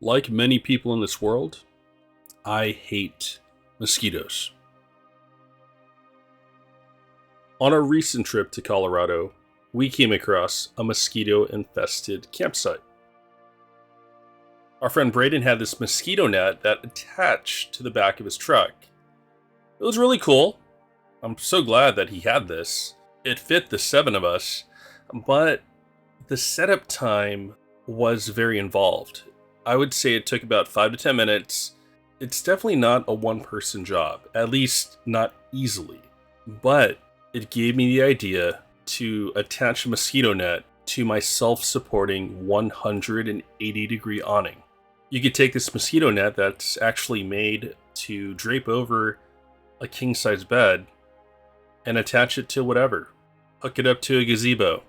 Like many people in this world, I hate mosquitoes. On a recent trip to Colorado, we came across a mosquito-infested campsite. Our friend Braden had this mosquito net that attached to the back of his truck. It was really cool. I'm so glad that he had this. It fit the seven of us, but the setup time was very involved. I would say it took about 5 to 10 minutes. It's definitely not a one-person job, at least not easily. But it gave me the idea to attach a mosquito net to my self-supporting 180-degree awning. You could take this mosquito net that's actually made to drape over a king-size bed and attach it to whatever. Hook it up to a gazebo,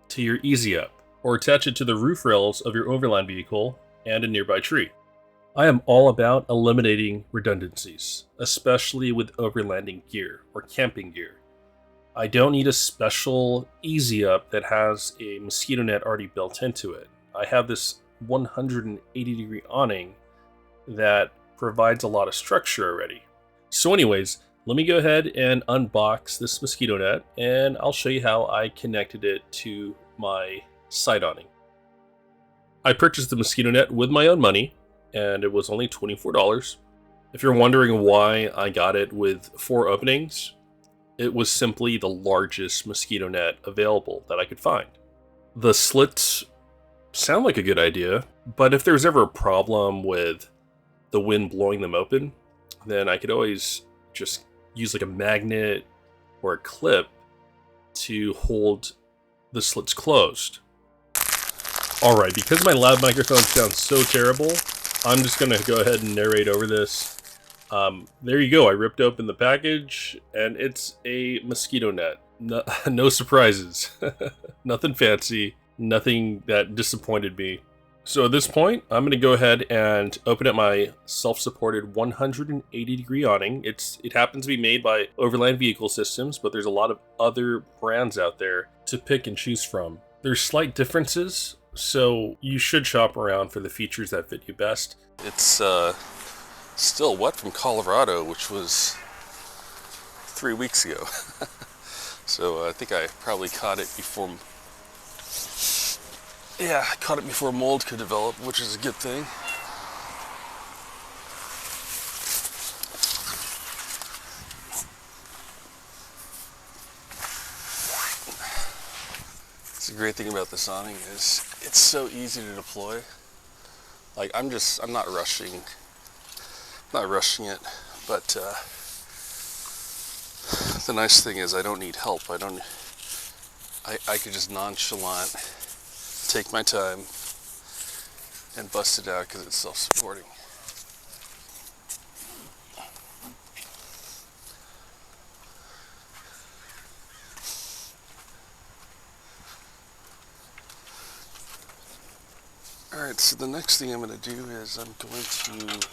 to your Easy Up, or attach it to the roof rails of your overland vehicle and a nearby tree. I am all about eliminating redundancies, especially with overlanding gear or camping gear. I don't need a special Easy Up that has a mosquito net already built into it. I have this 180-degree awning that provides a lot of structure already. So anyways, let me go ahead and unbox this mosquito net, and I'll show you how I connected it to my side awning. I purchased the mosquito net with my own money, and it was only $24. If you're wondering why I got it with 4 openings, it was simply the largest mosquito net available that I could find. The slits sound like a good idea, but if there's ever a problem with the wind blowing them open, then I could always just use like a magnet or a clip to hold the slits closed. Alright, because my loud microphone sounds so terrible, I'm just going to go ahead and narrate over this. There you go, I ripped open the package, and it's a mosquito net. No surprises. Nothing fancy, nothing that disappointed me. So at this point, I'm going to go ahead and open up my self-supported 180-degree awning. It happens to be made by Overland Vehicle Systems, but there's a lot of other brands out there to pick and choose from. There's slight differences, so you should shop around for the features that fit you best. It's still wet from Colorado, which was 3 weeks ago. So I think I probably caught it before... Yeah, I caught it before mold could develop, which is a good thing. It's a great thing about this awning is it's so easy to deploy. Like I'm not rushing it, but the nice thing is I don't need help. I could just nonchalant take my time and bust it out because it's self-supporting. Alright, so the next thing I'm going to do is I'm going to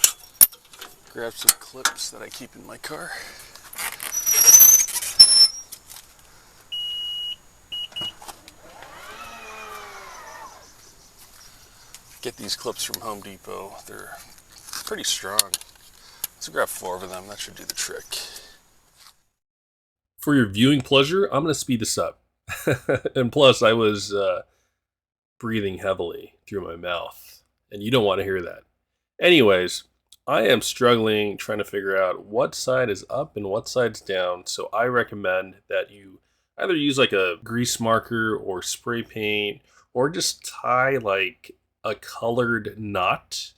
grab some clips that I keep in my car. Get these clips from Home Depot. They're pretty strong. Let's grab 4 of them. That should do the trick. For your viewing pleasure, I'm going to speed this up. And plus, I was breathing heavily through my mouth, and you don't want to hear that. Anyways, I am struggling trying to figure out what side is up and what side's down, so I recommend that you either use like a grease marker or spray paint, or just tie like a colored knot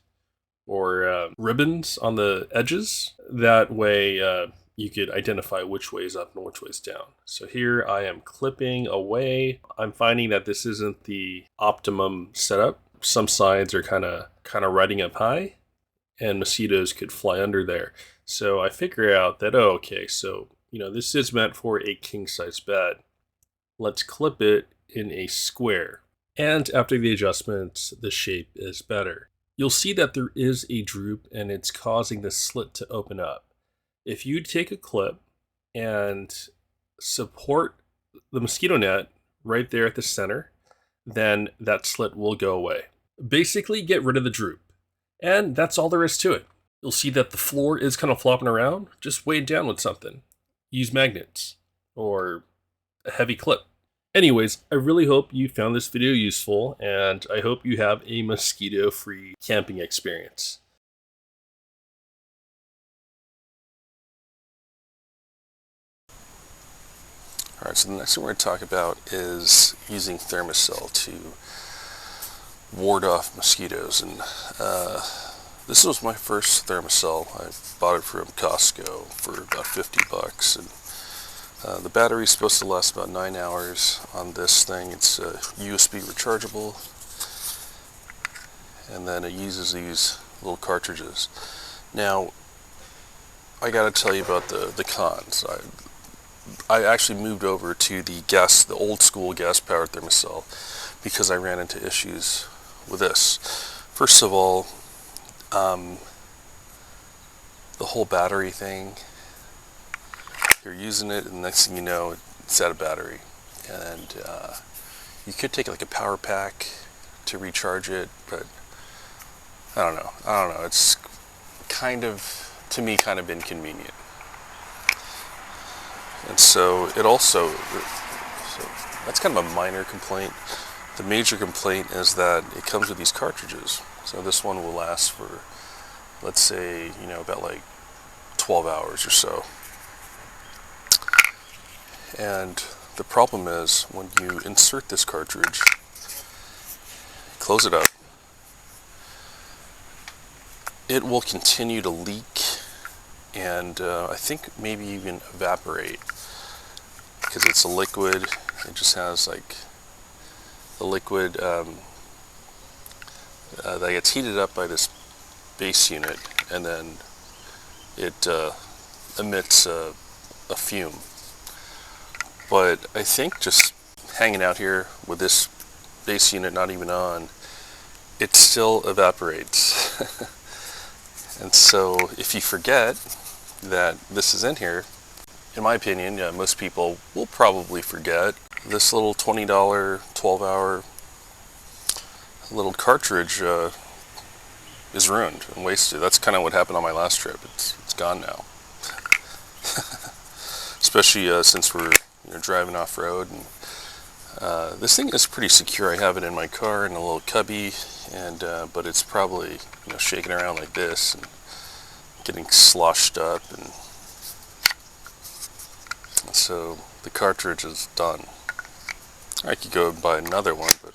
or ribbons on the edges. That way you could identify which way is up and which way is down. So here I am clipping away. I'm finding that this isn't the optimum setup. Some sides are kind of riding up high, and mosquitoes could fly under there. So I figure out that, oh, okay, so this is meant for a king-size bed. Let's clip it in a square. And after the adjustments, the shape is better. You'll see that there is a droop, and it's causing the slit to open up. If you take a clip and support the mosquito net right there at the center, then that slit will go away. Basically, get rid of the droop. And that's all there is to it. You'll see that the floor is kind of flopping around. Just weigh it down with something. Use magnets or a heavy clip. Anyways, I really hope you found this video useful, and I hope you have a mosquito-free camping experience. Alright, so the next thing we're going to talk about is using Thermacell to ward off mosquitoes. And this was my first Thermacell. I bought it from Costco for about 50 bucks. And the battery is supposed to last about 9 hours on this thing. It's USB rechargeable, and then it uses these little cartridges. Now, I gotta tell you about the cons. I actually moved over to the old school gas powered Thermacell because I ran into issues with this. First of all, the whole battery thing. You're using it, and the next thing you know, it's out of battery. And you could take like a power pack to recharge it, but I don't know. It's kind of, to me, kind of inconvenient. And so it also, so that's kind of a minor complaint. The major complaint is that it comes with these cartridges. So this one will last for, let's say, about like 12 hours or so. And the problem is when you insert this cartridge, close it up, it will continue to leak and I think maybe even evaporate, because it's a liquid. It just has like the liquid that gets heated up by this base unit, and then it emits a fume. But I think just hanging out here with this base unit not even on, it still evaporates. And so if you forget that this is in here, in my opinion, most people will probably forget, this little $20 12-hour little cartridge is ruined and wasted. That's kind of what happened on my last trip. It's gone now. Especially since we're driving off-road, and this thing is pretty secure. I have it in my car in a little cubby, and but it's probably shaking around like this and getting sloshed up, and so the cartridge is done. I could go buy another one, but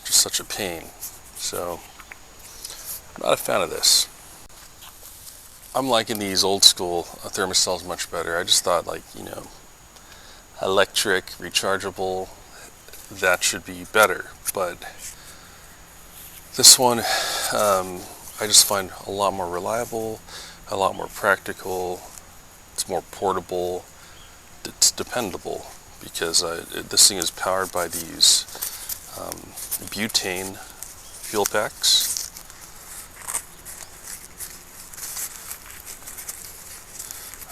just such a pain. So I'm not a fan of this. I'm liking these old school Thermacells much better. I just thought, like, electric, rechargeable, that should be better. But this one, I just find a lot more reliable, a lot more practical. It's more portable. It's dependable, because this thing is powered by these butane fuel packs.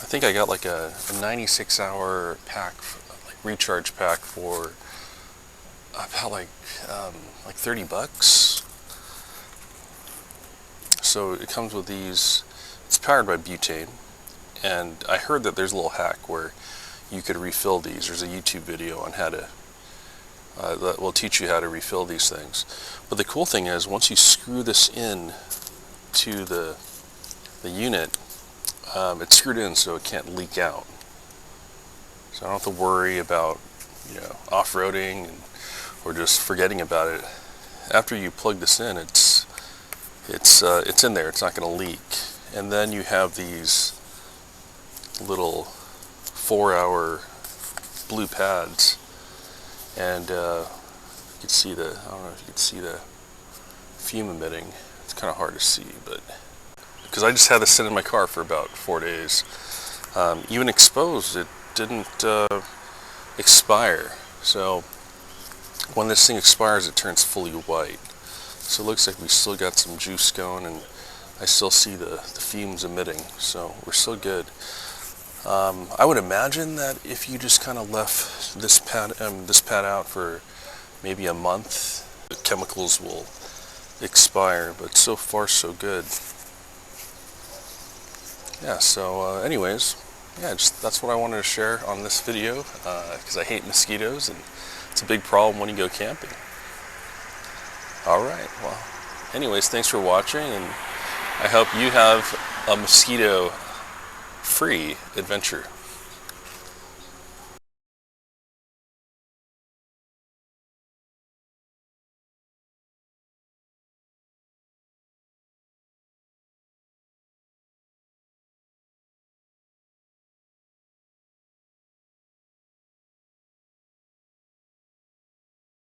I think I got like a 96-hour pack, like recharge pack, for about like 30 bucks. So it comes with these. It's powered by butane, and I heard that there's a little hack where you could refill these. There's a YouTube video on how to that will teach you how to refill these things. But the cool thing is, once you screw this in to the unit, it's screwed in so it can't leak out. So I don't have to worry about off-roading or just forgetting about it. After you plug this in, it's in there. It's not going to leak. And then you have these little 4-hour blue pads, and you can see I don't know if you can see the fume emitting. It's kind of hard to see, but because I just had this sit in my car for about 4 days. Even exposed, it didn't expire. So when this thing expires, it turns fully white. So it looks like we still got some juice going, and I still see the fumes emitting. So we're still good. I would imagine that if you just kind of left this pad out for maybe a month, the chemicals will expire, but so far so good. Yeah, so anyways, yeah, that's what I wanted to share on this video, because I hate mosquitoes and it's a big problem when you go camping. Alright, well, anyways, thanks for watching, and I hope you have a mosquito-free adventure.